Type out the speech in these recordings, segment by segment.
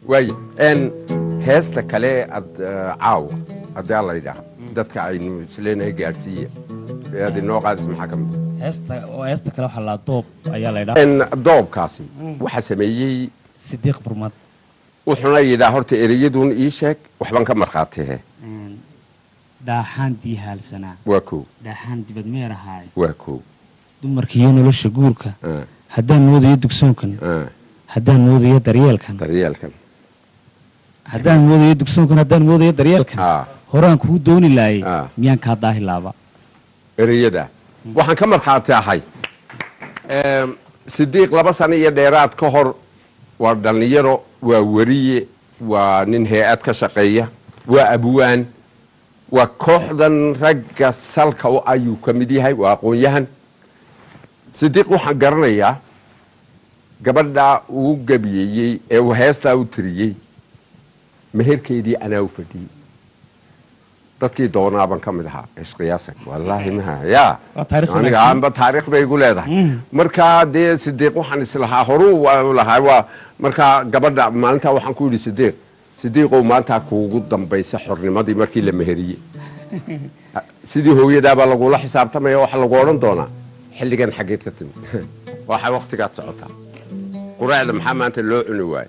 واي ان هيستا كلي عاو هذا الله يدها dadka aynu isleena gaarsiiye ee noo qaadis maxkamad heesta kale waxa la doob ayaa la yiraahdaa in doobkaasi waxa sameeyay Sidiiq Burmad wuxuuna yidhaa horta ereyadun ii sheeg waxban ka marxaatee daaxaan diihaalsana waa ko daaxaan dibad meerahay waa ko dumarkii nolosha guurka haddaan moodayo dugsoonkan haddaan moodayo daryeelkan haddaan moodayo dugsoonkan haddaan moodayo daryeelkan horaan ku dooni laayay miyaan ka daahilaaba ereyada waxaan ka marxaatay ahay Sidiiq 2 sano iyo dheeraad ka hor waa dhalinyaro waa wariye waa nin hay'ad ka shaqeeya waa abwaan waa kooxdan ragga salka oo ayuu ka mid yahay waa aqoon-yahan Sidiiq waxaan garanayaa gabadha uu gabiyay ee heesta uu tiriyay meherkeedii anaa u fadhiyay dadkii doonaaban ka mid ahaa isqiyaasan wallaahi ma ya aniga aanba taariikh bay igu leedahay marka dee Sidiiq waxaan islahaa horuu waa lahaa waa marka gabadha maalinta waxaan ku yiri Sidiiqow maanta kuugu dambaysa xornimadii markii la meheriyay sidii hooyadaaba lagu la xisaabtamay waxa lagu oran doonaa xilligan xageed ka timid waxa waqtigaad socotaa quraacda maxaa maanta loo cuni waay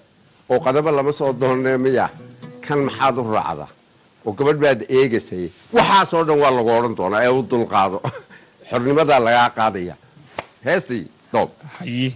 oo qadaba lama soo doonay miya kan maxaad u raacdaa oo gabadh baad eegasay waxa soo dhan waa lagu oran doonaa ee u dul qaado xornimada laga qaadaya heestii doob haye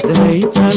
Later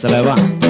سلام.